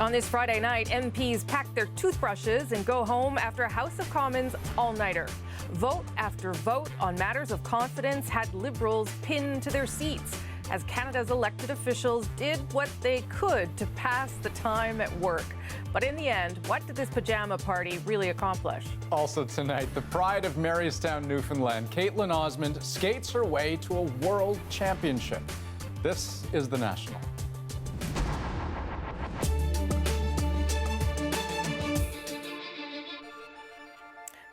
On this Friday night, MPs pack their toothbrushes and go home after a House of Commons all-nighter. Vote after vote on matters of confidence had Liberals pinned to their seats as Canada's elected officials did what they could to pass the time at work. But in the end, what did this pajama party really accomplish? Also tonight, the pride of Marystown, Newfoundland, Caitlin Osmond, skates her way to a world championship. This is The National.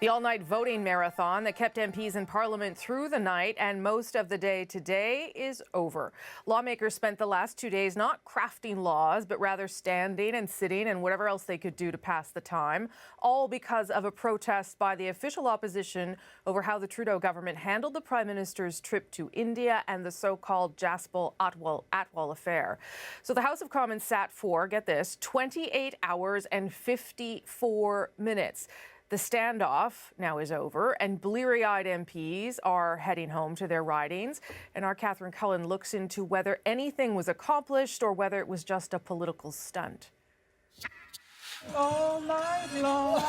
The all-night voting marathon that kept MPs in Parliament through the night and most of the day today is over. Lawmakers spent the last 2 days not crafting laws, but rather standing and sitting and whatever else they could do to pass the time, all because of a protest by the official opposition over how the Trudeau government handled the Prime Minister's trip to India and the so-called Jaspal-Atwal affair. So the House of Commons sat for, get this, 28 hours and 54 minutes. The standoff now is over, and bleary-eyed MPs are heading home to their ridings. And our Catherine Cullen looks into whether anything was accomplished or whether it was just a political stunt. All night long.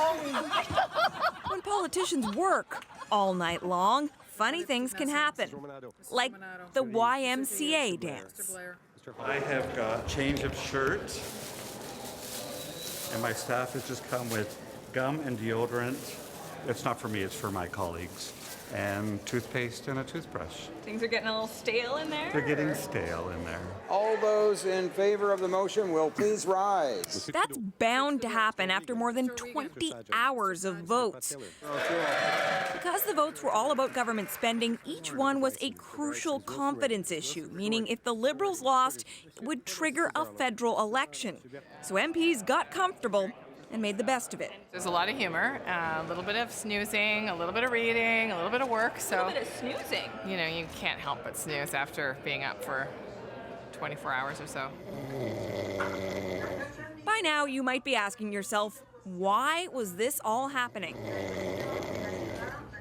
When politicians work all night long, funny things can happen, like the YMCA dance. I have got change of shirt, and my staff has just come with gum and deodorant. It's not for me, it's for my colleagues. And toothpaste and a toothbrush. Things are getting a little stale in there? They're getting stale in there. All those in favor of the motion will please rise. That's bound to happen after more than 20 hours of votes. Because the votes were all about government spending, each one was a crucial confidence issue, meaning if the Liberals lost, it would trigger a federal election. So MPs got comfortable and made the best of it. There's a lot of humor, a little bit of snoozing, a little bit of reading, a little bit of work. So, a little bit of snoozing. You know, you can't help but snooze after being up for 24 hours or so. By now, you might be asking yourself, why was this all happening?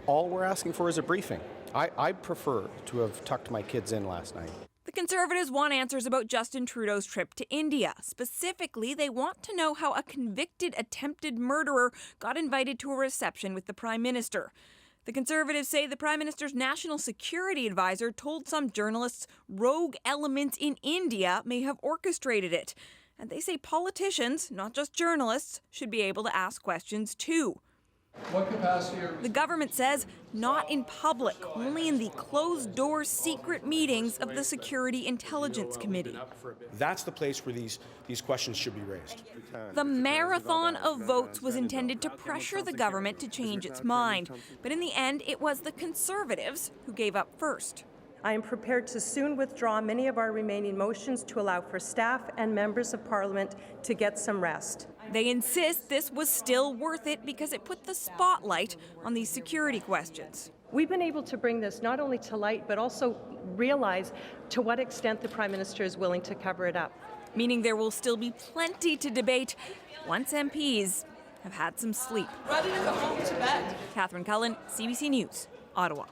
All we're asking for is a briefing. I'd prefer to have tucked my kids in last night. The Conservatives want answers about Justin Trudeau's trip to India. Specifically, they want to know how a convicted attempted murderer got invited to a reception with the Prime Minister. The Conservatives say the Prime Minister's national security advisor told some journalists rogue elements in India may have orchestrated it. And they say politicians, not just journalists, should be able to ask questions too. What capacity are The government says not in public, only in the closed-door secret meetings of the Security Intelligence Committee. That's the place where these questions should be raised. The marathon of votes was intended to pressure the government to change its mind. But in the end, it was the Conservatives who gave up first. I am prepared to soon withdraw many of our remaining motions to allow for staff and members of Parliament to get some rest. They insist this was still worth it because it put the spotlight on these security questions. We've been able to bring this not only to light, but also realize to what extent the Prime Minister is willing to cover it up. Meaning there will still be plenty to debate once MPs have had some sleep. Ready to go home to bed. Catherine Cullen, CBC News, Ottawa.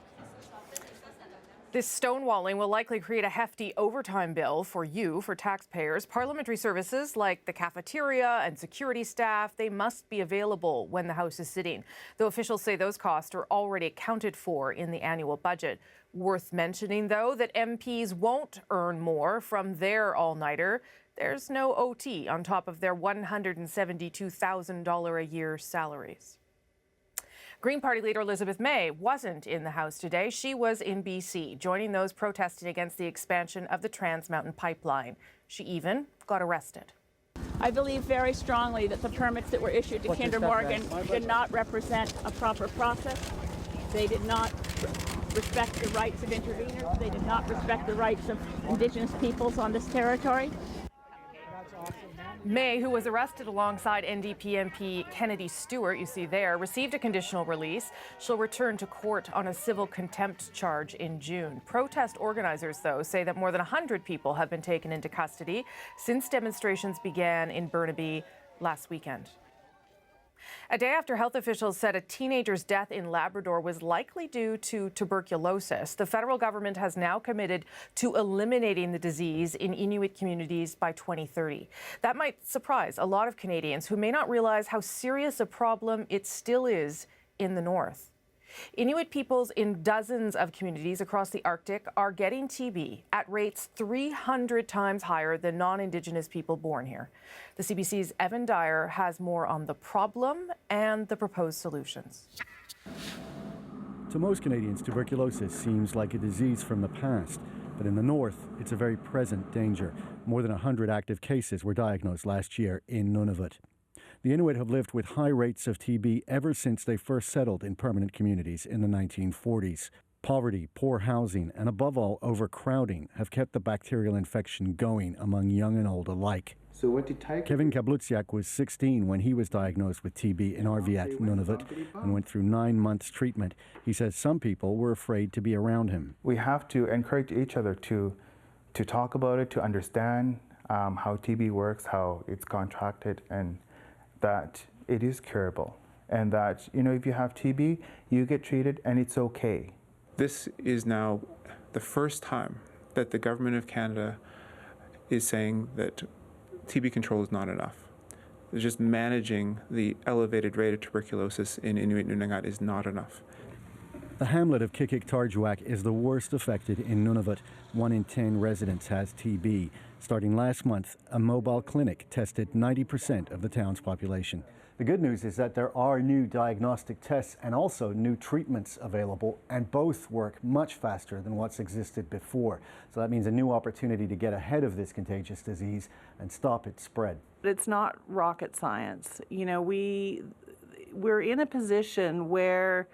This stonewalling will likely create a hefty overtime bill for taxpayers. Parliamentary services like the cafeteria and security staff, they must be available when the House is sitting, though officials say those costs are already accounted for in the annual budget. Worth mentioning, though, that MPs won't earn more from their all-nighter. There's no OT on top of their $172,000 a year salaries. Green Party leader Elizabeth May wasn't in the House today. She was in BC, joining those protesting against the expansion of the Trans Mountain Pipeline. She even got arrested. I believe very strongly that the permits that were issued to Kinder Morgan did not represent a proper process. They did not respect the rights of interveners. They did not respect the rights of Indigenous peoples on this territory. May, who was arrested alongside NDP MP Kennedy Stewart, you see there, received a conditional release. She'll return to court on a civil contempt charge in June. Protest organizers, though, say that more than 100 people have been taken into custody since demonstrations began in Burnaby last weekend. A day after health officials said a teenager's death in Labrador was likely due to tuberculosis, the federal government has now committed to eliminating the disease in Inuit communities by 2030. That might surprise a lot of Canadians who may not realize how serious a problem it still is in the north. Inuit peoples in dozens of communities across the Arctic are getting TB at rates 300 times higher than non-Indigenous people born here. The CBC's Evan Dyer has more on the problem and the proposed solutions. To most Canadians, tuberculosis seems like a disease from the past. But in the north, it's a very present danger. More than 100 active cases were diagnosed last year in Nunavut. The Inuit have lived with high rates of TB ever since they first settled in permanent communities in the 1940s. Poverty, poor housing, and above all, overcrowding have kept the bacterial infection going among young and old alike. So what did Kevin Kablutsiak was 16 when he was diagnosed with TB in Arviat, Nunavut, and went through 9 months treatment. He says some people were afraid to be around him. We have to encourage each other to talk about it, to understand how TB works, how it's contracted, and that it is curable, and that, if you have TB, you get treated and it's okay. This is now the first time that the government of Canada is saying that TB control is not enough. Just managing the elevated rate of tuberculosis in Inuit Nunavut is not enough. The hamlet of Kikik-Tarjuak is the worst affected in Nunavut. 1 in 10 residents has TB. Starting last month, a mobile clinic tested 90% of the town's population. The good news is that there are new diagnostic tests and also new treatments available, and both work much faster than what's existed before. So that means a new opportunity to get ahead of this contagious disease and stop its spread. It's not rocket science. We're in a position where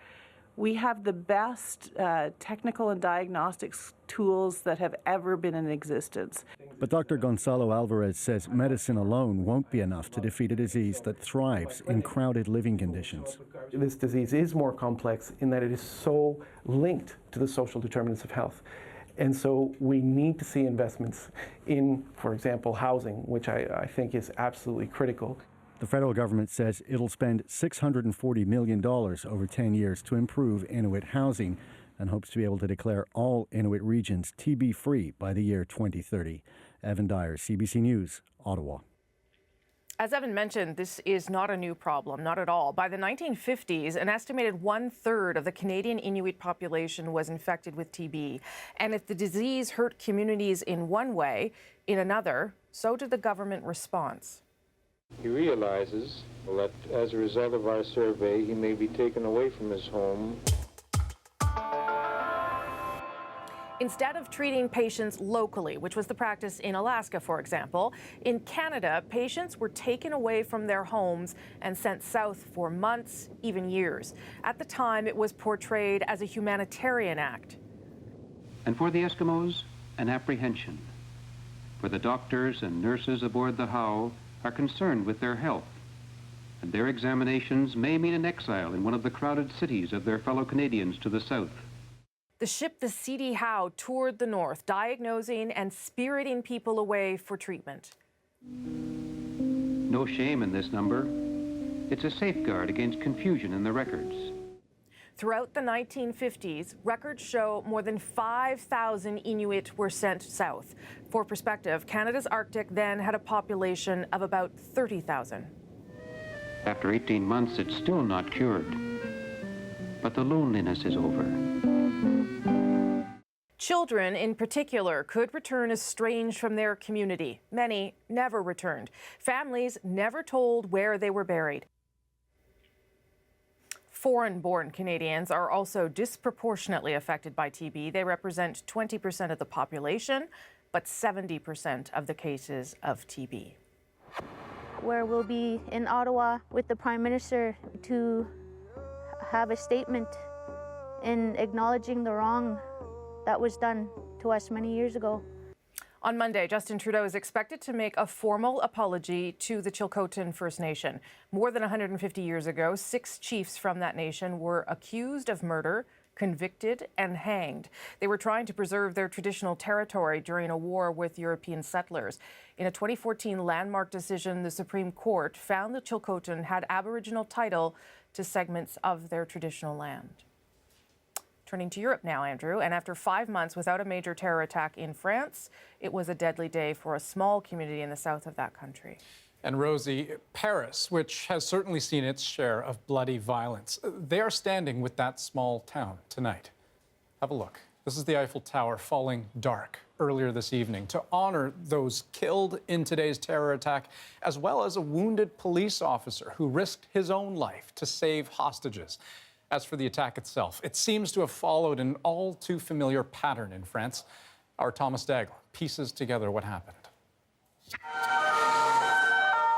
we have the best technical and diagnostics tools that have ever been in existence. But Dr. Gonzalo Alvarez says medicine alone won't be enough to defeat a disease that thrives in crowded living conditions. This disease is more complex in that it is so linked to the social determinants of health. And so we need to see investments in, for example, housing, which I think is absolutely critical. The federal government says it'll spend $640 million over 10 years to improve Inuit housing and hopes to be able to declare all Inuit regions TB-free by the year 2030. Evan Dyer, CBC News, Ottawa. As Evan mentioned, this is not a new problem, not at all. By the 1950s, an estimated 1/3 of the Canadian Inuit population was infected with TB. And if the disease hurt communities in one way, in another, so did the government response. He realizes that as a result of our survey, he may be taken away from his home. Instead of treating patients locally, which was the practice in Alaska, for example, in Canada, patients were taken away from their homes and sent south for months, even years. At the time, it was portrayed as a humanitarian act. And for the Eskimos, an apprehension. For the doctors and nurses aboard the Howe are concerned with their health, and their examinations may mean an exile in one of the crowded cities of their fellow Canadians to the south. The ship, the CD Howe, toured the north, diagnosing and spiriting people away for treatment. No shame in this number. It's a safeguard against confusion in the records. Throughout the 1950s, records show more than 5,000 Inuit were sent south. For perspective, Canada's Arctic then had a population of about 30,000. After 18 months, it's still not cured. But the loneliness is over. Children, in particular, could return estranged from their community. Many never returned. Families never told where they were buried. Foreign-born Canadians are also disproportionately affected by TB. They represent 20% of the population, but 70% of the cases of TB. Where we'll be in Ottawa with the Prime Minister to have a statement in acknowledging the wrong that was done to us many years ago. On Monday, Justin Trudeau is expected to make a formal apology to the Chilcotin First Nation. More than 150 years ago, 6 chiefs from that nation were accused of murder, convicted, and hanged. They were trying to preserve their traditional territory during a war with European settlers. In a 2014 landmark decision, the Supreme Court found the Chilcotin had Aboriginal title to segments of their traditional land. Turning to Europe now, Andrew, and after 5 months without a major terror attack in France, it was a deadly day for a small community in the south of that country. And Rosie, Paris, which has certainly seen its share of bloody violence, they are standing with that small town tonight. Have a look. This is the Eiffel Tower falling dark earlier this evening to honor those killed in today's terror attack, as well as a wounded police officer who risked his own life to save hostages. As for the attack itself, it seems to have followed an all too familiar pattern in France. Our Thomas Daigle pieces together what happened.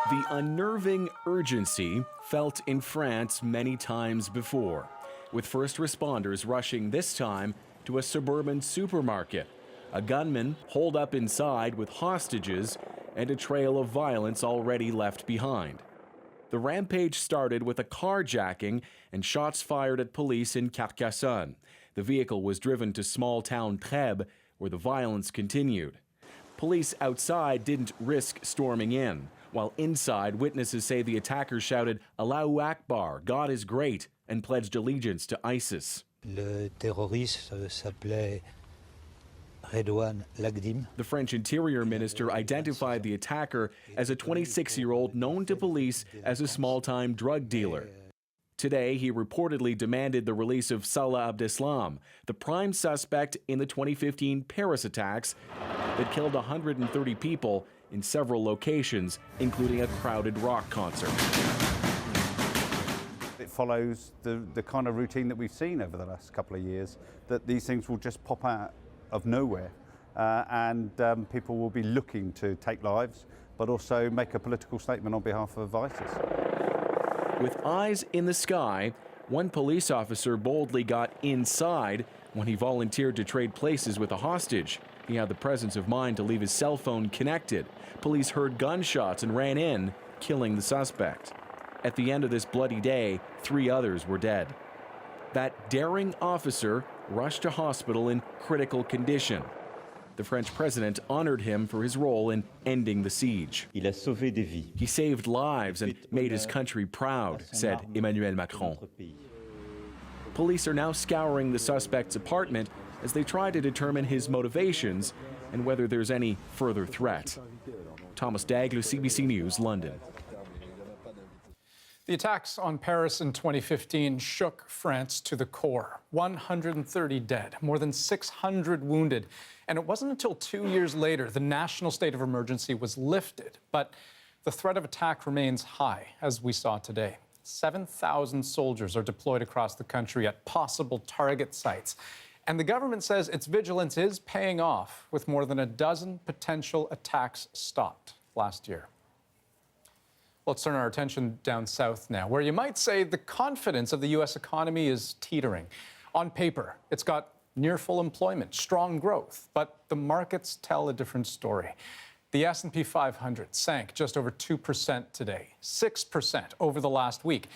The unnerving urgency felt in France many times before, with first responders rushing this time to a suburban supermarket. A gunman holed up inside with hostages and a trail of violence already left behind. The rampage started with a carjacking and shots fired at police in Carcassonne. The vehicle was driven to small-town Trèbes, where the violence continued. Police outside didn't risk storming in, while inside, witnesses say the attackers shouted, "Allahu Akbar, God is great," and pledged allegiance to ISIS. Le terroriste s'appelait Redouane Lagdim. The French Interior Minister identified the attacker as a 26-year-old known to police as a small-time drug dealer. Today, he reportedly demanded the release of Salah Abdeslam, the prime suspect in the 2015 Paris attacks that killed 130 people in several locations, including a crowded rock concert. It follows the kind of routine that we've seen over the last couple of years, that these things will just pop out of nowhere and people will be looking to take lives, but also make a political statement on behalf of ISIS. With eyes in the sky, one police officer boldly got inside when he volunteered to trade places with a hostage. He had the presence of mind to leave his cell phone connected. Police heard gunshots and ran in, killing the suspect. At the end of this bloody day, 3 others were dead. That daring officer rushed to hospital in critical condition. The French president honored him for his role in ending the siege. Il a sauvé des vies. He saved lives and made his country proud, said Emmanuel Macron. Police are now scouring the suspect's apartment as they try to determine his motivations and whether there's any further threat. Thomas Daigle, CBC News, London. The attacks on Paris in 2015 shook France to the core. 130 dead, more than 600 wounded. And it wasn't until 2 years later the national state of emergency was lifted. But the threat of attack remains high, as we saw today. 7,000 soldiers are deployed across the country at possible target sites. And the government says its vigilance is paying off, with more than a dozen potential attacks stopped last year. Let's turn our attention down south now, where you might say the confidence of the U.S. economy is teetering. On paper, it's got near full employment, strong growth, but the markets tell a different story. The S&P 500 sank just over 2% today, 6% over the last week.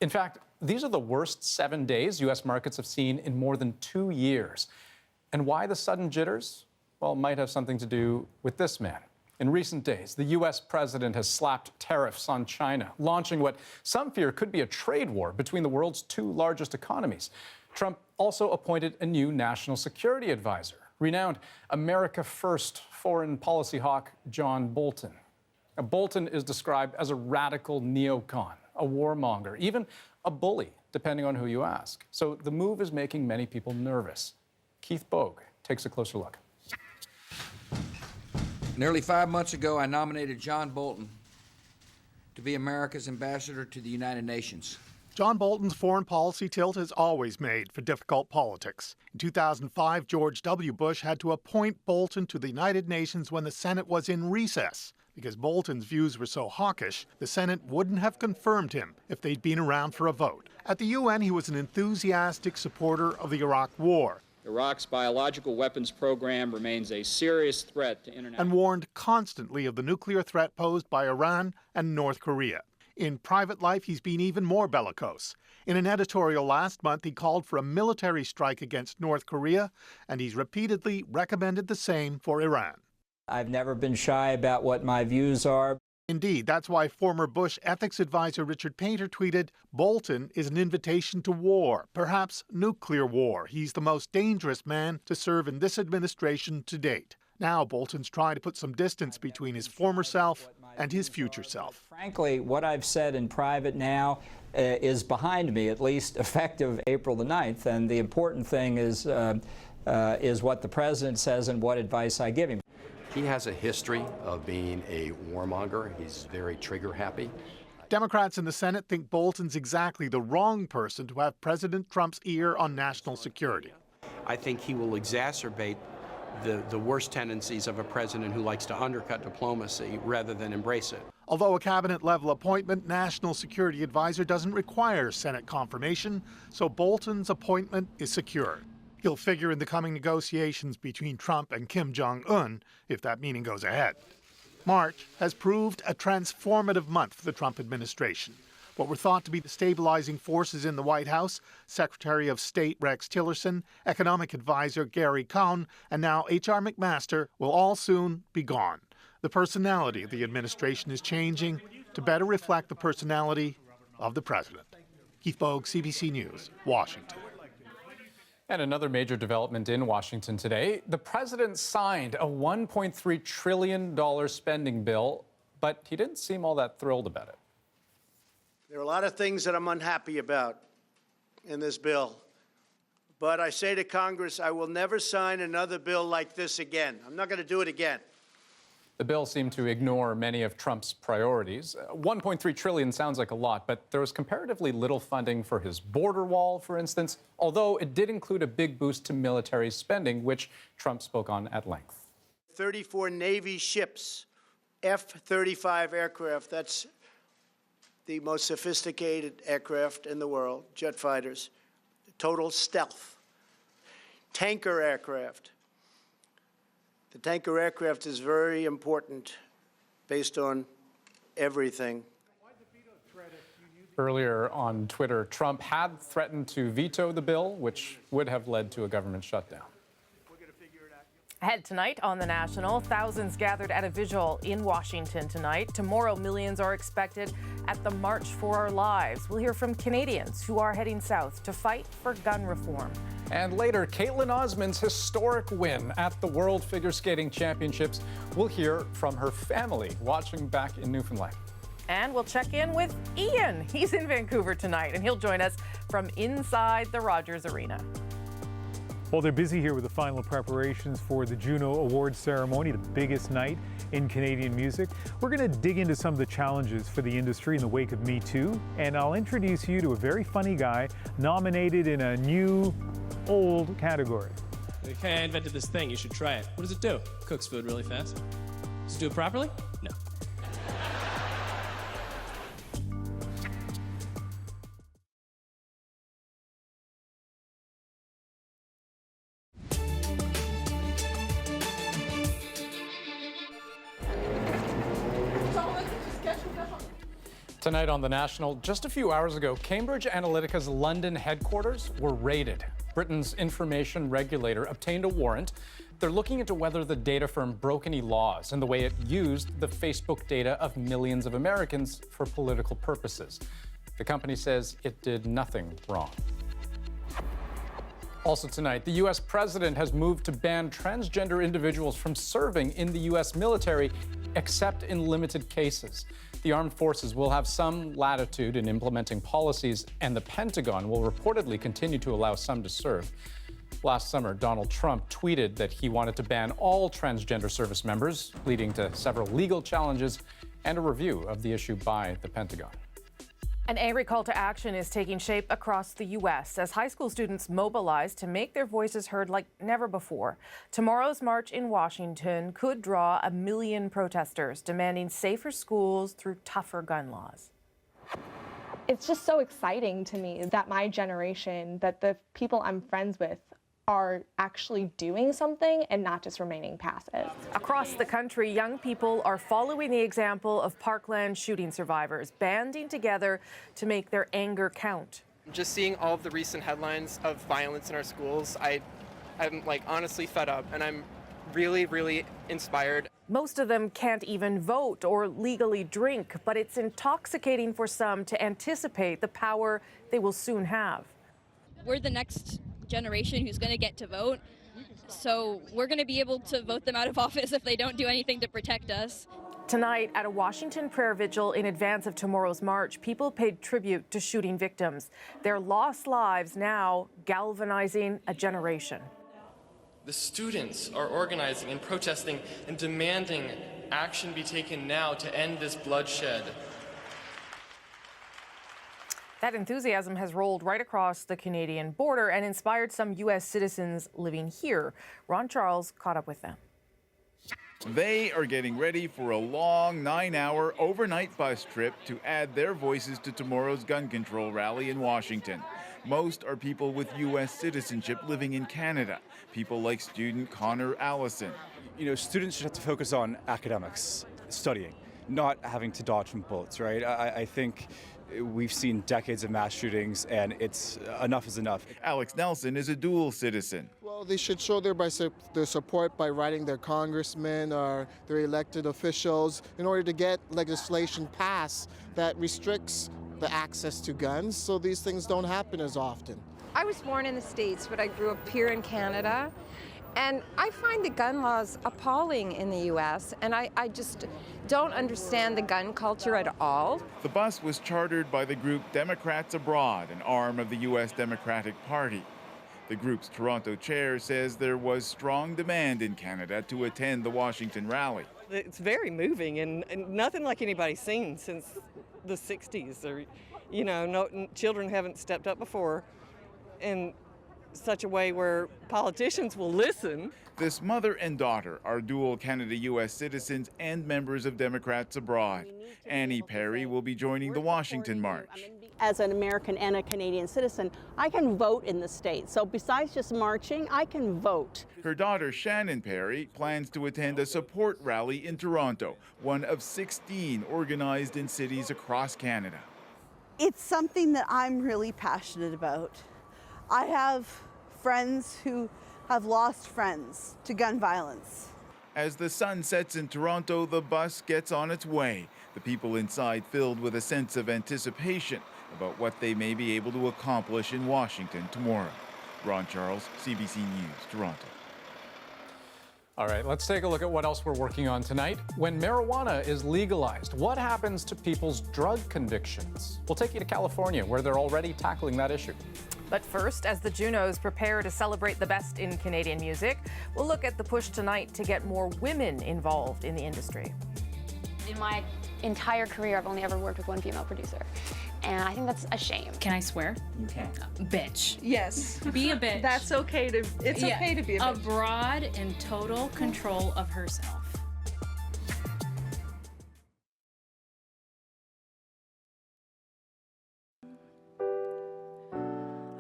In fact, these are the worst 7 days U.S. markets have seen in more than 2 years. And why the sudden jitters? Well, it might have something to do with this man. In recent days, the U.S. president has slapped tariffs on China, launching what some fear could be a trade war between the world's 2 largest economies. Trump also appointed a new national security advisor, renowned America First foreign policy hawk John Bolton. Now, Bolton is described as a radical neocon, a warmonger, even a bully, depending on who you ask. So the move is making many people nervous. Keith Bogue takes a closer look. Nearly 5 months ago, I nominated John Bolton to be America's ambassador to the United Nations. John Bolton's foreign policy tilt has always made for difficult politics. In 2005, George W. Bush had to appoint Bolton to the United Nations when the Senate was in recess. Because Bolton's views were so hawkish, the Senate wouldn't have confirmed him if they'd been around for a vote. At the UN, he was an enthusiastic supporter of the Iraq War. Iraq's biological weapons program remains a serious threat to international... and warned constantly of the nuclear threat posed by Iran and North Korea. In private life, he's been even more bellicose. In an editorial last month, he called for a military strike against North Korea, and he's repeatedly recommended the same for Iran. I've never been shy about what my views are. Indeed, that's why former Bush ethics advisor Richard Painter tweeted, "Bolton is an invitation to war, perhaps nuclear war. He's the most dangerous man to serve in this administration to date." Now Bolton's trying to put some distance between his former self and his future self. Frankly, what I've said in private now is behind me, at least effective April the 9th, and the important thing is what the president says and what advice I give him. He has a history of being a warmonger. He's very trigger happy. Democrats in the Senate think Bolton's exactly the wrong person to have President Trump's ear on national security. I think he will exacerbate the worst tendencies of a president who likes to undercut diplomacy rather than embrace it. Although a cabinet-level appointment, National Security Advisor doesn't require Senate confirmation, so Bolton's appointment is secure. He'll figure in the coming negotiations between Trump and Kim Jong-un, if that meeting goes ahead. March has proved a transformative month for the Trump administration. What were thought to be the stabilizing forces in the White House, Secretary of State Rex Tillerson, Economic Advisor Gary Cohn, and now H.R. McMaster will all soon be gone. The personality of the administration is changing to better reflect the personality of the president. Keith Bogue, CBC News, Washington. And another major development in Washington today. The president signed a $1.3 trillion spending bill, but he didn't seem all that thrilled about it. There are a lot of things that I'm unhappy about in this bill. But I say to Congress, I will never sign another bill like this again. I'm not going to do it again. The bill seemed to ignore many of Trump's priorities. $1.3 trillion sounds like a lot, but there was comparatively little funding for his border wall, for instance, although it did include a big boost to military spending, which Trump spoke on at length. 34 Navy ships, F-35 aircraft. That's the most sophisticated aircraft in the world, jet fighters, total stealth. Tanker aircraft. The tanker aircraft is very important based on everything. Earlier on Twitter, Trump had threatened to veto the bill, which would have led to a government shutdown. Ahead tonight on The National, thousands gathered at a vigil in Washington tonight. Tomorrow, millions are expected at the March for Our Lives. We'll hear from Canadians who are heading south to fight for gun reform. And later, Caitlin Osmond's historic win at the World Figure Skating Championships. We'll hear from her family watching back in Newfoundland. And we'll check in with Ian. He's in Vancouver tonight, and he'll join us from inside the Rogers Arena. Well, they're busy here with the final preparations for the Juno Awards ceremony, the biggest night in Canadian music. We're going to dig into some of the challenges for the industry in the wake of Me Too, and I'll introduce you to a very funny guy nominated in a new, old category. Like, hey, I invented this thing. You should try it. What does it do? Cooks food really fast. Does it do it properly? No. Tonight on The National, just a few hours ago, Cambridge Analytica's London headquarters were raided. Britain's information regulator obtained a warrant. They're looking into whether the data firm broke any laws and the way it used the Facebook data of millions of Americans for political purposes. The company says it did nothing wrong. Also tonight, the U.S. president has moved to ban transgender individuals from serving in the U.S. military, except in limited cases. The armed forces will have some latitude in implementing policies, and the Pentagon will reportedly continue to allow some to serve. Last summer, Donald Trump tweeted that he wanted to ban all transgender service members, leading to several legal challenges and a review of the issue by the Pentagon. An angry call to action is taking shape across the U.S. as high school students mobilize to make their voices heard like never before. Tomorrow's march in Washington could draw 1 million protesters demanding safer schools through tougher gun laws. It's just so exciting to me that my generation, that the people I'm friends with, are actually doing something and not just remaining passive. Across the country, young people are following the example of Parkland shooting survivors, banding together to make their anger count. Just seeing all of the recent headlines of violence in our schools, I'm honestly fed up, and I'm really, really inspired. Most of them can't even vote or legally drink, but it's intoxicating for some to anticipate the power they will soon have. We're the next generation who's going to get to vote, so we're going to be able to vote them out of office if they don't do anything to protect us. Tonight, at a Washington prayer vigil in advance of tomorrow's march, people paid tribute to shooting victims. Their lost lives now galvanizing a generation. The students are organizing and protesting and demanding action be taken now to end this bloodshed. That enthusiasm has rolled right across the Canadian border and inspired some U.S. citizens living here. Ron Charles caught up with them. They are getting ready for a long 9-hour overnight bus trip to add their voices to tomorrow's gun control rally in Washington. Most are people with U.S. citizenship living in Canada, people like student Connor Allison. You know, students should have to focus on academics, studying, not having to dodge from bullets, right? I think we've seen decades of mass shootings, and enough is enough. Alex Nelson is a dual citizen. Well, they should show their support by writing their congressmen or their elected officials in order to get legislation passed that restricts the access to guns so these things don't happen as often. I was born in the States, but I grew up here in Canada. And I find the gun laws appalling in the U.S., and I just don't understand the gun culture at all. The bus was chartered by the group Democrats Abroad, an arm of the U.S. Democratic Party. The group's Toronto chair says there was strong demand in Canada to attend the Washington rally. It's very moving and nothing like anybody's seen since the 60s. Or, you know, no, children haven't stepped up before in such a way where politicians will listen. This mother and daughter are dual Canada-U.S. citizens and members of Democrats Abroad. Annie Perry will be joining the Washington March. As an American and a Canadian citizen, I can vote in the state. So besides just marching, I can vote. Her daughter, Shannon Perry, plans to attend a support rally in Toronto, one of 16 organized in cities across Canada. It's something that I'm really passionate about. I have friends who have lost friends to gun violence. As the sun sets in Toronto, the bus gets on its way. The people inside filled with a sense of anticipation about what they may be able to accomplish in Washington tomorrow. Ron Charles, CBC News, Toronto. All right, let's take a look at what else we're working on tonight. When marijuana is legalized, what happens to people's drug convictions? We'll take you to California, where they're already tackling that issue. But first, as the Junos prepare to celebrate the best in Canadian music, we'll look at the push tonight to get more women involved in the industry. In my entire career, I've only ever worked with one female producer. And I think that's a shame. Can I swear? You can. Bitch. Yes. Be a bitch. That's okay to, it's okay to be a bitch. A broad and total control of herself.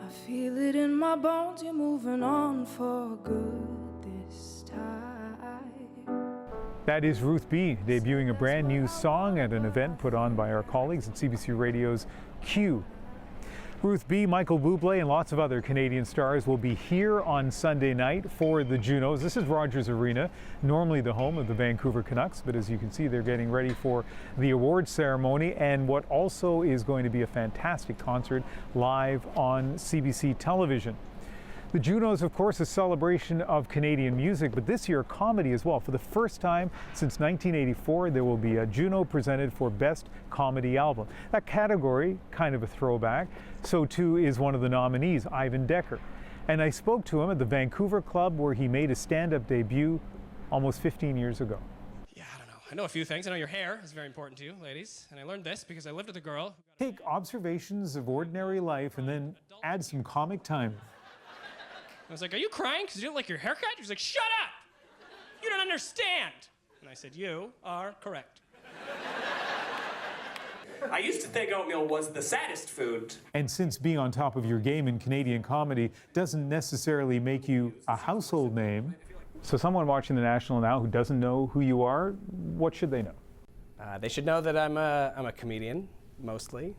I feel it in my bones, you're moving on for good this time. That is Ruth B. debuting a brand new song at an event put on by our colleagues at CBC Radio's Q. Ruth B., Michael Bublé, and lots of other Canadian stars will be here on Sunday night for the Junos. This is Rogers Arena, normally the home of the Vancouver Canucks, but as you can see, they're getting ready for the awards ceremony and what also is going to be a fantastic concert live on CBC Television. The Junos, of course, a celebration of Canadian music, but this year comedy as well. For the first time since 1984, there will be a Juno presented for Best Comedy Album. That category, kind of a throwback, so too is one of the nominees, Ivan Decker. And I spoke to him at the Vancouver Club where he made a stand-up debut almost 15 years ago. I know a few things. I know your hair is very important to you, ladies. And I learned this because I lived with a girl. Take observations of ordinary life and then add some comic time. I was like, are you crying because you didn't like your haircut? She was like, shut up! You don't understand! And I said, you are correct. I used to think oatmeal was the saddest food. And since being on top of your game in Canadian comedy doesn't necessarily make you a household name, so someone watching the National now who doesn't know who you are, what should they know? They should know that I'm a comedian, mostly,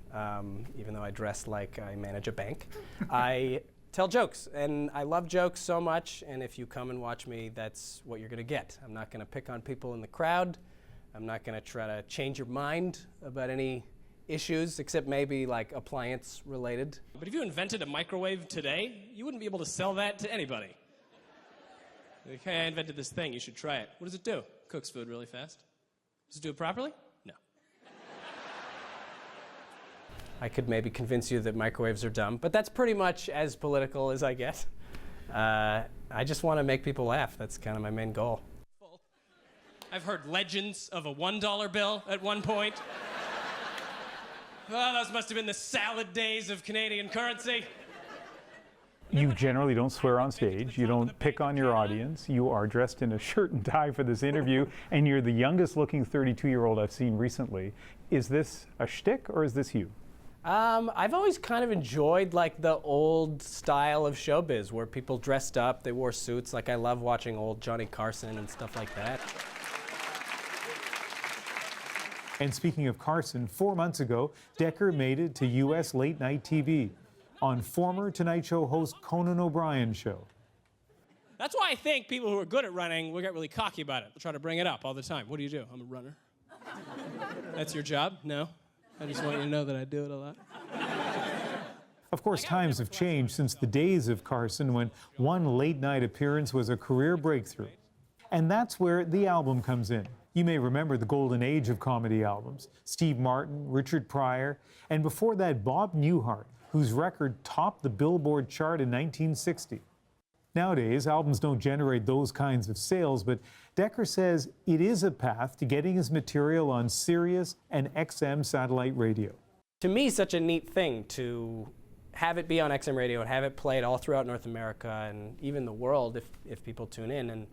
even though I dress like I manage a bank. I tell jokes. And I love jokes so much, and if you come and watch me, that's what you're going to get. I'm not going to pick on people in the crowd. I'm not going to try to change your mind about any issues, except maybe like appliance related. But if you invented a microwave today, you wouldn't be able to sell that to anybody. Like, hey, I invented this thing, you should try it. What does it do? Cooks food really fast. Does it do it properly? No. I could maybe convince you that microwaves are dumb, but that's pretty much as political as I get. I just want to make people laugh. That's kind of my main goal. I've heard legends of a $1 bill at one point. Oh, those must have been the salad days of Canadian currency. You generally don't swear on stage. You don't pick on your audience. You are dressed in a shirt and tie for this interview, and you're the youngest looking 32-year-old I've seen recently. Is this a shtick or is this you? I've always kind of enjoyed like the old style of showbiz where people dressed up, they wore suits. Like I love watching old Johnny Carson and stuff like that. And speaking of Carson, 4 months ago, Decker made it to U.S. late night TV on former Tonight Show host Conan O'Brien's show. That's why I think people who are good at running will get really cocky about it. They'll try to bring it up all the time. What do you do? I'm a runner. That's your job? No? I just want you to know that I do it a lot. Of course, times have changed since the days of Carson when one late night appearance was a career breakthrough. And that's where the album comes in. You may remember the golden age of comedy albums. Steve Martin, Richard Pryor, and before that, Bob Newhart, whose record topped the Billboard chart in 1960. Nowadays, albums don't generate those kinds of sales, but Decker says it is a path to getting his material on Sirius and XM satellite radio. To me, such a neat thing to have it be on XM radio and have it played all throughout North America and even the world if people tune in. And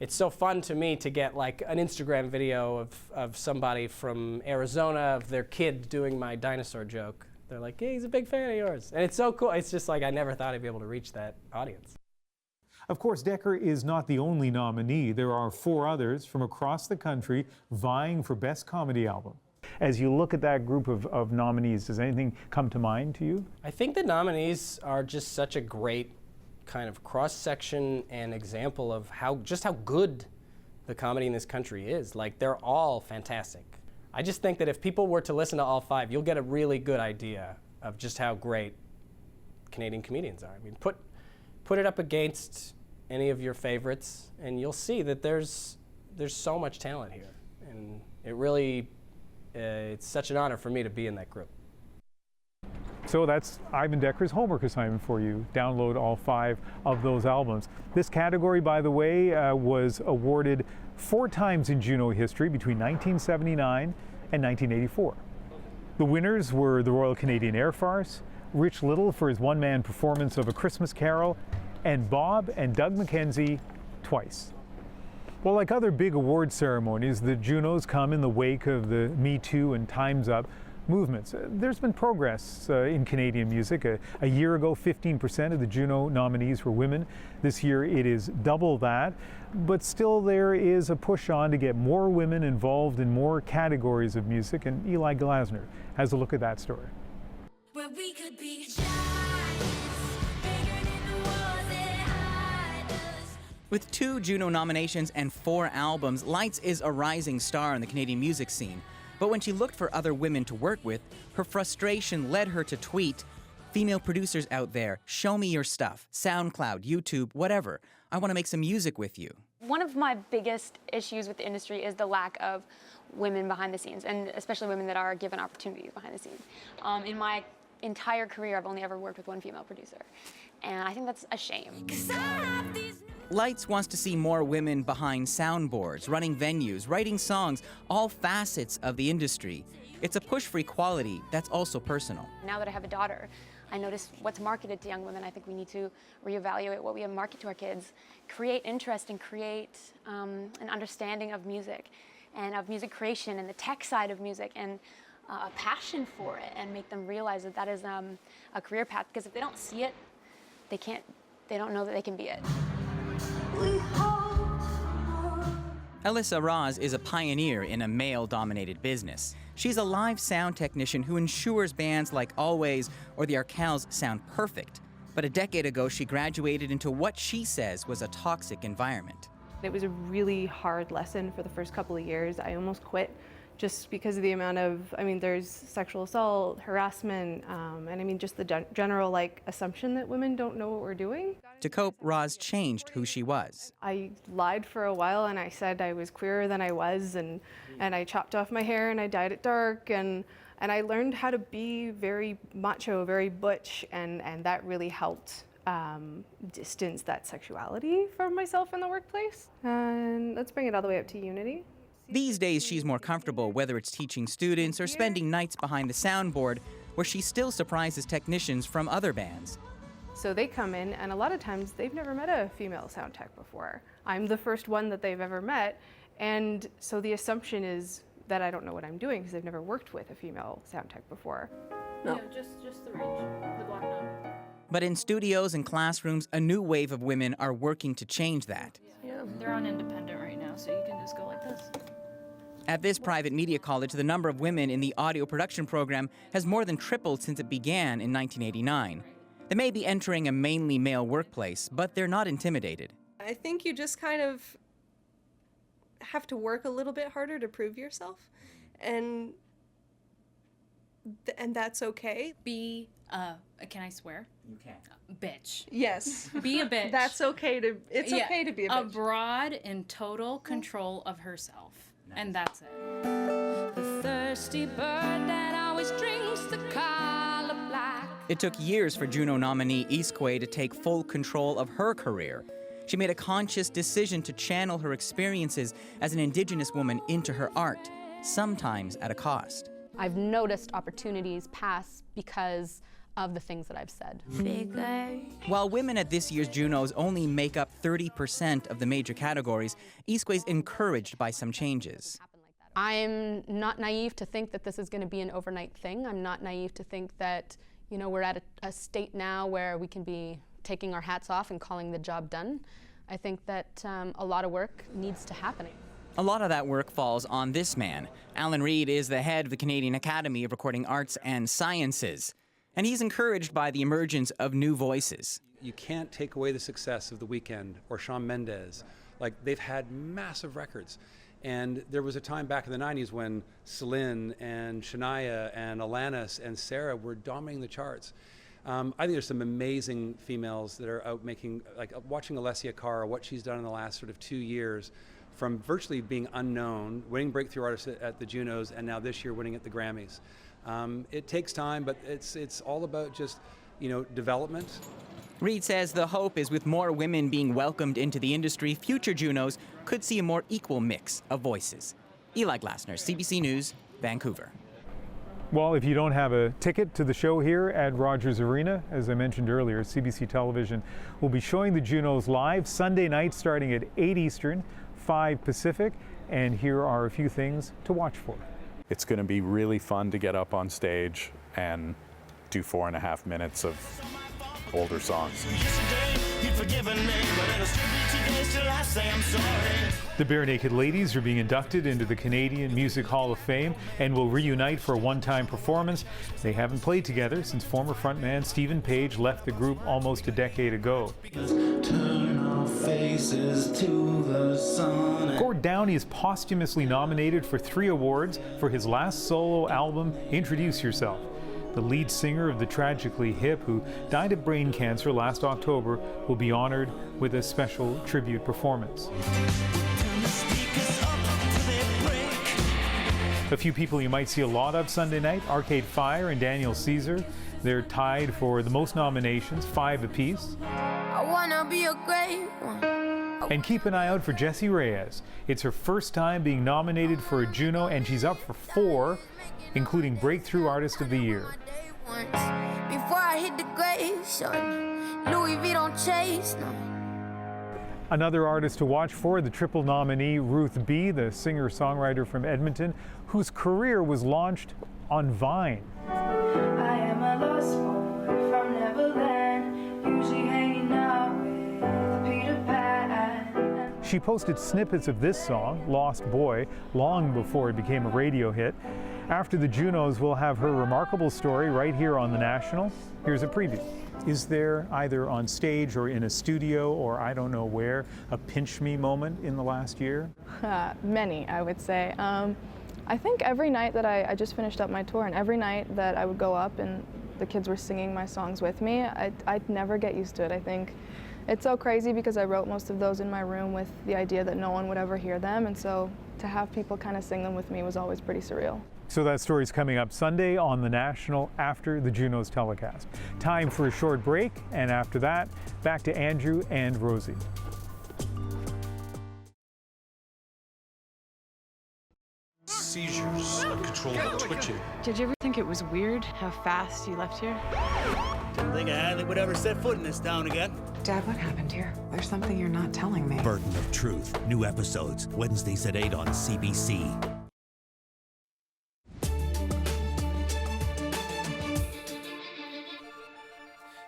it's so fun to me to get like an Instagram video of somebody from Arizona of their kid doing my dinosaur joke. They're like, hey, he's a big fan of yours. And it's so cool. It's just like I never thought I'd be able to reach that audience. Of course, Decker is not the only nominee. There are 4 others from across the country vying for Best Comedy Album. As you look at that group of nominees, does anything come to mind to you? I think the nominees are just such a great kind of cross-section and example of how good the comedy in this country is. Like, they're all fantastic. I just think that if people were to listen to all 5, you'll get a really good idea of just how great Canadian comedians are. I mean, put it up against any of your favorites, and you'll see that there's so much talent here. And it really, it's such an honor for me to be in that group. So that's Ivan Decker's homework assignment for you. Download all 5 of those albums. This category, by the way, was awarded 4 times in Juno history between 1979 and 1984. The winners were the Royal Canadian Air Farce, Rich Little for his one-man performance of A Christmas Carol, and Bob and Doug McKenzie twice. Well, like other big award ceremonies, the Junos come in the wake of the Me Too and Time's Up movements. There's been progress in Canadian music. A year ago, 15% of the Juno nominees were women. This year, it is double that. But still, there is a push on to get more women involved in more categories of music, and Eli Glasner has a look at that story. Where we could be With 2 Juno nominations and 4 albums, Lights is a rising star in the Canadian music scene. But when she looked for other women to work with, her frustration led her to tweet, "Female producers out there, show me your stuff. SoundCloud, YouTube, whatever. I want to make some music with you." One of my biggest issues with the industry is the lack of women behind the scenes, and especially women that are given opportunities behind the scenes. In my entire career, I've only ever worked with one female producer, and I think that's a shame. Lights wants to see more women behind soundboards, running venues, writing songs, all facets of the industry. It's a push for equality that's also personal. Now that I have a daughter, I notice what's marketed to young women. I think we need to reevaluate what we market to our kids, create interest and create an understanding of music and of music creation and the tech side of music and a passion for it, and make them realize that that is a career path, because if they don't see it, they don't know that they can be it. Alyssa Roz is a pioneer in a male-dominated business. She's a live sound technician who ensures bands like Always or the Arkells sound perfect. But a decade ago, she graduated into what she says was a toxic environment. It was a really hard lesson for the first couple of years. I almost quit just because of the amount of, there's sexual assault, harassment, and just the general assumption that women don't know what we're doing. To cope, Roz changed who she was. I lied for a while and I said I was queerer than I was, and I chopped off my hair and I dyed it dark, and I learned how to be very macho, very butch, and that really helped distance that sexuality from myself in the workplace. And let's bring it all the way up to unity. These days, she's more comfortable, whether it's teaching students or spending nights behind the soundboard, where she still surprises technicians from other bands. So they come in, and a lot of times they've never met a female sound tech before. I'm the first one that they've ever met, and so the assumption is that I don't know what I'm doing because I've never worked with a female sound tech before. No, just the range, the block knob. But in studios and classrooms, a new wave of women are working to change that. Yeah, they're on independent right now, so you can just go like this. At this private media college, the number of women in the audio production program has more than tripled since it began in 1989. They may be entering a mainly male workplace, but they're not intimidated. I think you just kind of have to work a little bit harder to prove yourself, and that's okay. Be can I swear? You can. Bitch. Yes. Be a bitch. That's okay to. It's okay to be a bitch. A broad in total control of herself. Nice. And that's it. The thirsty bird that always drinks the color black. It took years for Juno nominee Iskway to take full control of her career. She made a conscious decision to channel her experiences as an Indigenous woman into her art, sometimes at a cost. I've noticed opportunities pass because of the things that I've said. While women at this year's Junos only make up 30% of the major categories, Iskway's encouraged by some changes. I'm not naive to think that this is going to be an overnight thing. I'm not naive to think that, we're at a state now where we can be taking our hats off and calling the job done. I think that a lot of work needs to happen. A lot of that work falls on this man. Alan Reid is the head of the Canadian Academy of Recording Arts and Sciences, and he's encouraged by the emergence of new voices. You can't take away the success of The Weeknd or Shawn Mendes. They've had massive records. And there was a time back in the 90s when Celine and Shania and Alanis and Sarah were dominating the charts. I think there's some amazing females that are out making, watching Alessia Cara, what she's done in the last sort of 2 years, from virtually being unknown, winning Breakthrough Artist at the Junos, and now this year winning at the Grammys. It takes time, but it's all about just, development. Reid says the hope is with more women being welcomed into the industry, future Junos could see a more equal mix of voices. Eli Glasner, CBC News, Vancouver. Well, if you don't have a ticket to the show here at Rogers Arena, as I mentioned earlier, CBC Television will be showing the Junos live Sunday night starting at 8 Eastern, 5 Pacific, and here are a few things to watch for. It's going to be really fun to get up on stage and do 4.5 minutes of older songs. The Barenaked ladies are being inducted into the Canadian Music Hall of Fame and will reunite for a one-time performance. They haven't played together since former frontman Stephen Page left the group almost a decade ago. Gord Downie is posthumously nominated for 3 awards for his last solo album, Introduce Yourself. The lead singer of the Tragically Hip, who died of brain cancer last October, will be honored with a special tribute performance. A few people you might see a lot of Sunday night, Arcade Fire and Daniel Caesar. They're tied for the most nominations, 5 apiece. I wanna be a great one. And keep an eye out for Jessie Reyes. It's her first time being nominated for a Juno, and she's up for 4, including Breakthrough Artist of the Year. Before I hit the grave, son, Louis V don't chase, no. Another artist to watch for, the triple nominee Ruth B., the singer-songwriter from Edmonton, whose career was launched on Vine. I am a lost boy from Neverland, usually hanging out with Peter Pan. She posted snippets of this song, Lost Boy, long before it became a radio hit. After the Junos, we'll have her remarkable story right here on The National. Here's a preview. Is there, either on stage or in a studio or I don't know where, a pinch me moment in the last year? Many, I would say. I think every night that I just finished up my tour, and every night that I would go up and the kids were singing my songs with me, I'd never get used to it. I think it's so crazy because I wrote most of those in my room with the idea that no one would ever hear them, and so to have people kind of sing them with me was always pretty surreal. So that story's coming up Sunday on The National after the Junos telecast. Time for a short break, and after that, back to Andrew and Rosie. Seizures, uncontrollable twitching. Did you ever think it was weird how fast you left here? Didn't think I hadn't would ever set foot in this town again. Dad, what happened here? There's something you're not telling me. Burden of Truth. New episodes, Wednesdays at 8 on CBC.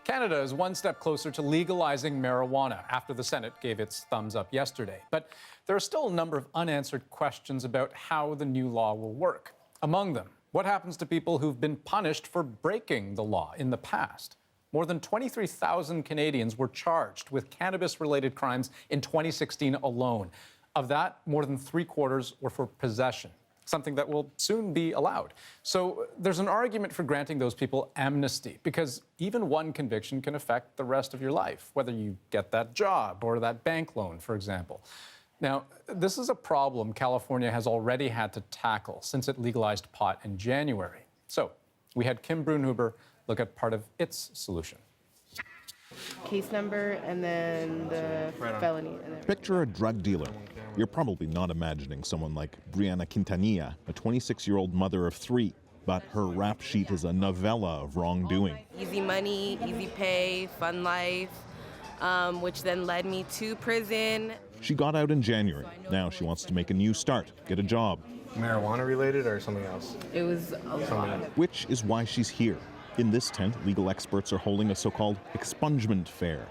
Canada is one step closer to legalizing marijuana after the Senate gave its thumbs up yesterday. But there are still a number of unanswered questions about how the new law will work. Among them, what happens to people who've been punished for breaking the law in the past? More than 23,000 Canadians were charged with cannabis-related crimes in 2016 alone. Of that, more than three-quarters were for possession, something that will soon be allowed. So there's an argument for granting those people amnesty, because even one conviction can affect the rest of your life, whether you get that job or that bank loan, for example. Now, this is a problem California has already had to tackle since it legalized pot in January. So we had Kim Brunhuber look at part of its solution. Case number and then the felony. And then Picture a drug dealer. You're probably not imagining someone like Brianna Quintanilla, a 26-year-old mother of three, but her rap sheet is a novella of wrongdoing. Easy money, easy pay, fun life, which then led me to prison. She got out in January. Now she wants to make a new start, get a job. Marijuana related or something else? It was a lot. Which is why she's here. In this tent, legal experts are holding a so-called expungement fair.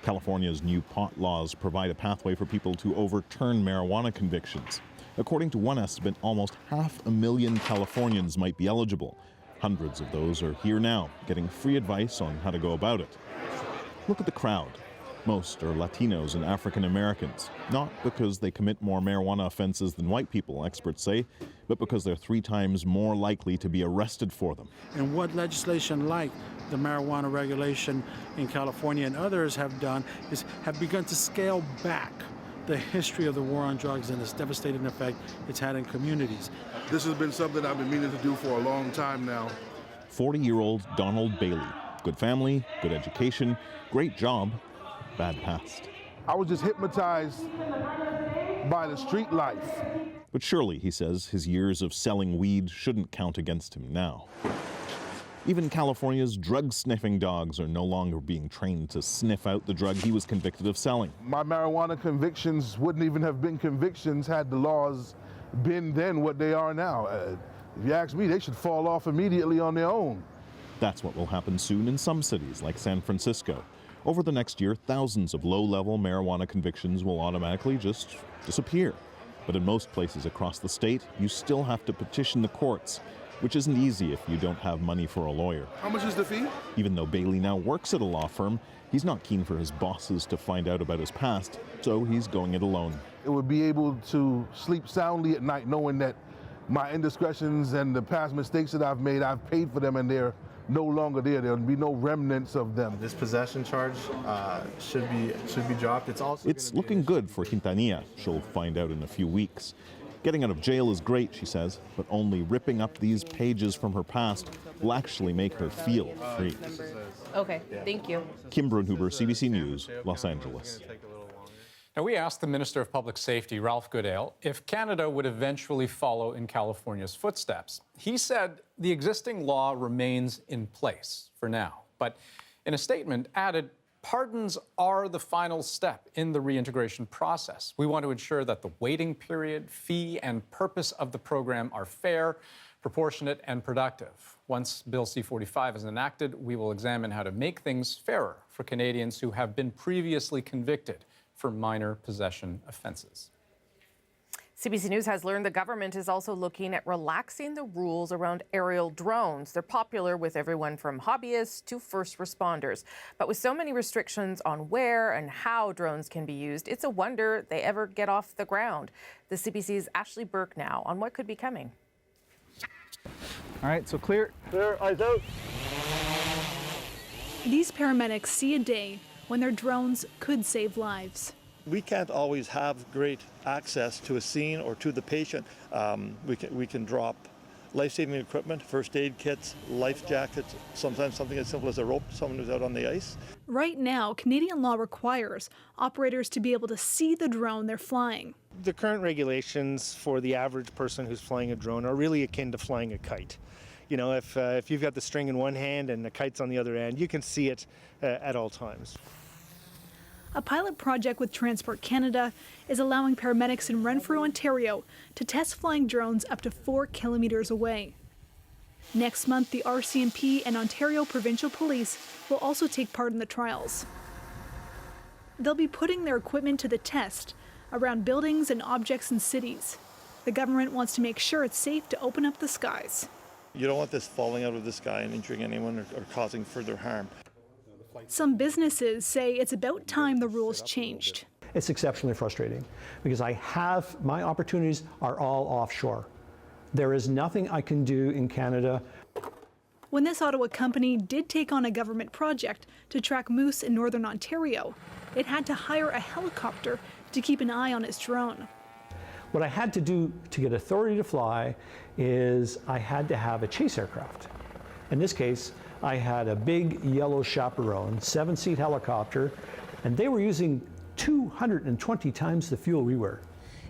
California's new pot laws provide a pathway for people to overturn marijuana convictions. According to one estimate, almost 500,000 Californians might be eligible. Hundreds of those are here now, getting free advice on how to go about it. Look at the crowd. Most are Latinos and African Americans, not because they commit more marijuana offenses than white people, experts say, but because they're 3 times more likely to be arrested for them. And what legislation like the marijuana regulation in California and others have done is have begun to scale back the history of the war on drugs and its devastating effect it's had in communities. This has been something I've been meaning to do for a long time now. 40-year-old Donald Bailey. Good family, good education, great job, bad past. I was just hypnotized by the street life. But surely, he says, his years of selling weed shouldn't count against him now. Even California's drug-sniffing dogs are no longer being trained to sniff out the drug he was convicted of selling. My marijuana convictions wouldn't even have been convictions had the laws been then what they are now. If you ask me, they should fall off immediately on their own. That's what will happen soon in some cities like San Francisco. Over the next year, thousands of low-level marijuana convictions will automatically just disappear. But in most places across the state, you still have to petition the courts, which isn't easy if you don't have money for a lawyer. How much is the fee? Even though Bailey now works at a law firm, he's not keen for his bosses to find out about his past, so he's going it alone. It would be able to sleep soundly at night knowing that my indiscretions and the past mistakes that I've made, I've paid for them and they're no longer there. There'll be no remnants of them. This possession charge should be dropped. It's looking good for Quintanilla. She'll find out in a few weeks. Getting out of jail is great, she says, but only ripping up these pages from her past will actually make her feel free. Okay, thank you. Kim Brunhuber, CBC News, Los Angeles. Now, we asked the Minister of Public Safety, Ralph Goodale, if Canada would eventually follow in California's footsteps. He said the existing law remains in place for now, but in a statement added, pardons are the final step in the reintegration process. We want to ensure that the waiting period, fee, and purpose of the program are fair, proportionate, and productive. Once Bill C-45 is enacted, we will examine how to make things fairer for Canadians who have been previously convicted for minor possession offenses. CBC News has learned the government is also looking at relaxing the rules around aerial drones. They're popular with everyone from hobbyists to first responders. But with so many restrictions on where and how drones can be used, it's a wonder they ever get off the ground. The CBC's Ashley Burke now on what could be coming. All right, so clear. Clear, eyes out. These paramedics see a day when their drones could save lives. We can't always have great access to a scene or to the patient. We can drop life-saving equipment, first aid kits, life jackets, sometimes something as simple as a rope to someone who's out on the ice. Right now, Canadian law requires operators to be able to see the drone they're flying. The current regulations for the average person who's flying a drone are really akin to flying a kite. You know, if you've got the string in one hand and the kite's on the other end, you can see it at all times. A pilot project with Transport Canada is allowing paramedics in Renfrew, Ontario, to test flying drones up to 4 kilometers away. Next month, the RCMP and Ontario Provincial Police will also take part in the trials. They'll be putting their equipment to the test around buildings and objects in cities. The government wants to make sure it's safe to open up the skies. You don't want this falling out of the sky and injuring anyone or causing further harm. Some businesses say it's about time the rules changed. It's exceptionally frustrating because my opportunities are all offshore. There is nothing I can do in Canada. When this Ottawa company did take on a government project to track moose in northern Ontario, it had to hire a helicopter to keep an eye on its drone. What I had to do to get authority to fly is I had to have a chase aircraft. In this case, I had a big yellow Chaperone, 7-seat helicopter, and they were using 220 times the fuel we were.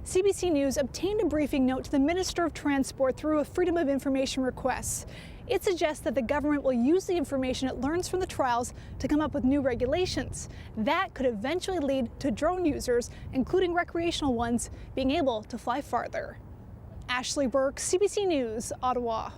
CBC News obtained a briefing note to the Minister of Transport through a Freedom of Information request. It suggests that the government will use the information it learns from the trials to come up with new regulations. That could eventually lead to drone users, including recreational ones, being able to fly farther. Ashley Burke, CBC News, Ottawa.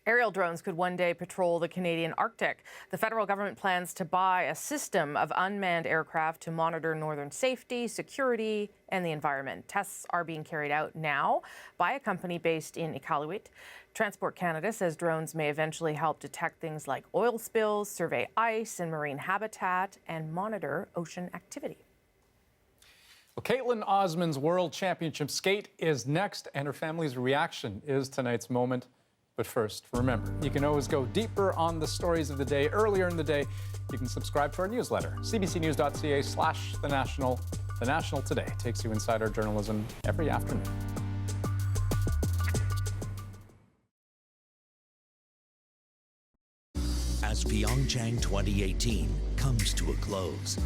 Aerial drones could one day patrol the Canadian Arctic. The federal government plans to buy a system of unmanned aircraft to monitor northern safety, security, and the environment. Tests are being carried out now by a company based in Iqaluit. Transport Canada says drones may eventually help detect things like oil spills, survey ice and marine habitat, and monitor ocean activity. Well, Caitlin Osman's World Championship skate is next, and her family's reaction is tonight's moment. But first, remember, you can always go deeper on the stories of the day earlier in the day. You can subscribe to our newsletter, cbcnews.ca/The National. The National Today takes you inside our journalism every afternoon. As Pyeongchang 2018 comes to a close,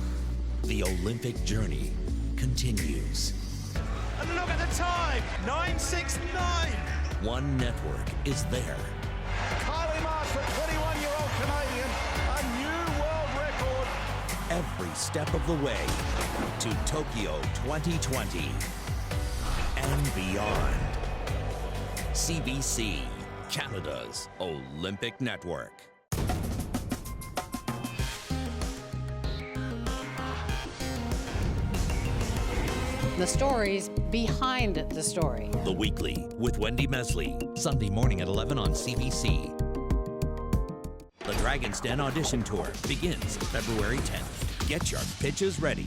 the Olympic journey continues. And look at the time, 9:69. One network is there. Kylie Marsh, the 21-year-old Canadian, a new world record. Every step of the way to Tokyo 2020 and beyond. CBC, Canada's Olympic network. The stories behind the story. The Weekly with Wendy Mesley, Sunday morning at 11 on CBC. The Dragon's Den audition tour begins February 10th. Get your pitches ready.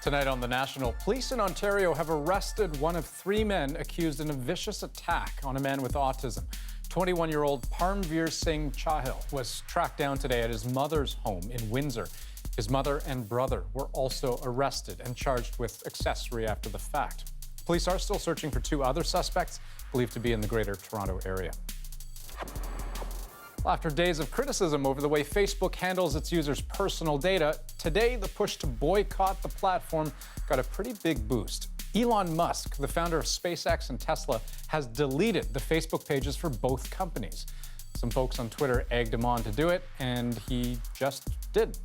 Tonight on The National, police in Ontario have arrested one of 3 men accused in a vicious attack on a man with autism. 21-year-old Parmveer Singh Chahil was tracked down today at his mother's home in Windsor. His mother and brother were also arrested and charged with accessory after the fact. Police are still searching for 2 other suspects believed to be in the Greater Toronto area. After days of criticism over the way Facebook handles its users' personal data, today the push to boycott the platform got a pretty big boost. Elon Musk, the founder of SpaceX and Tesla, has deleted the Facebook pages for both companies. Some folks on Twitter egged him on to do it, and he just did.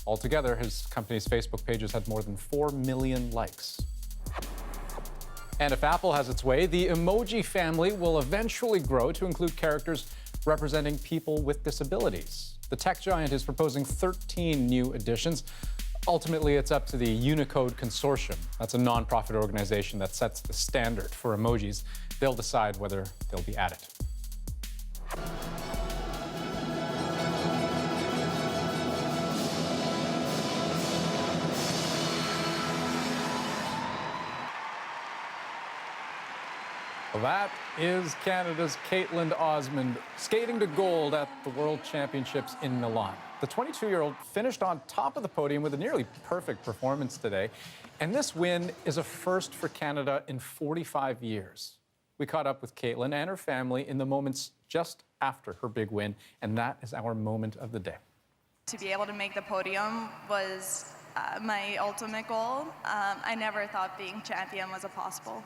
Altogether, his company's Facebook pages had more than 4 million likes. And if Apple has its way, the emoji family will eventually grow to include characters representing people with disabilities. The tech giant is proposing 13 new additions. Ultimately, it's up to the Unicode Consortium. That's a nonprofit organization that sets the standard for emojis. They'll decide whether they'll be added. Well, that is Canada's Caitlin Osmond skating to gold at the World Championships in Milan. The 22-year-old finished on top of the podium with a nearly perfect performance today. And this win is a first for Canada in 45 years. We caught up with Caitlin and her family in the moments just after her big win, and that is our moment of the day. To be able to make the podium was my ultimate goal. I never thought being champion was possible.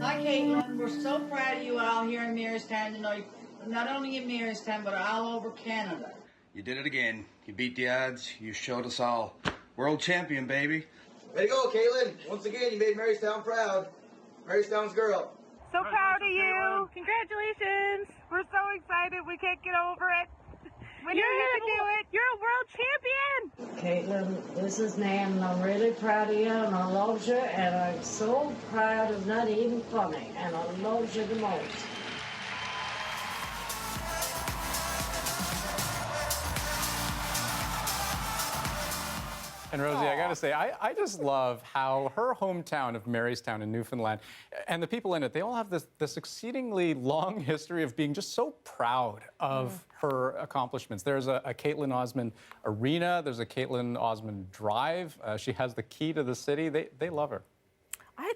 Hi, Caitlin. We're so proud of you all here in Marystown tonight. Not only in Marystown, but all over Canada. You did it again. You beat the odds. You showed us all. World champion, baby. Way to go, Caitlin. Once again, you made Marystown proud. Marystown's girl. So proud of you. Congratulations. We're so excited. We can't get over it. When you're going to do it, you're a world champion. Caitlin, this is Nan, and I'm really proud of you, and I love you, and I'm so proud of not even funny, and I love you the most. And Rosie, I gotta say, I just love how her hometown of Marystown in Newfoundland and the people in it, they all have this exceedingly long history of being just so proud of her accomplishments. There's a Caitlin Osmond Arena, there's a Caitlin Osmond Drive. She has the key to the city. They love her.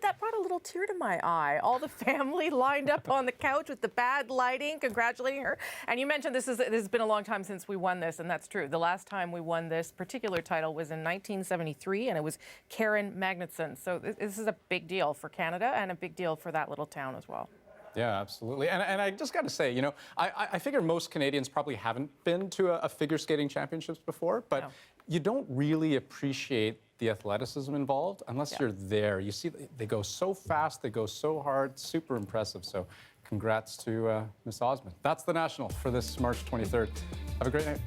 That brought a little tear to my eye. All the family lined up on the couch with the bad lighting, congratulating her. And you mentioned this has been a long time since we won this, and that's true. The last time we won this particular title was in 1973, and it was Karen Magnuson. So this is a big deal for Canada and a big deal for that little town as well. Yeah, absolutely. And I just got to say, you know, I figure most Canadians probably haven't been to a figure skating championships before, but you don't really appreciate the athleticism involved unless you're there. You see, they go so fast, they go so hard, super impressive. So congrats to Miss Osmond. That's the National for this March 23rd. Have a great night.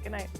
Good night.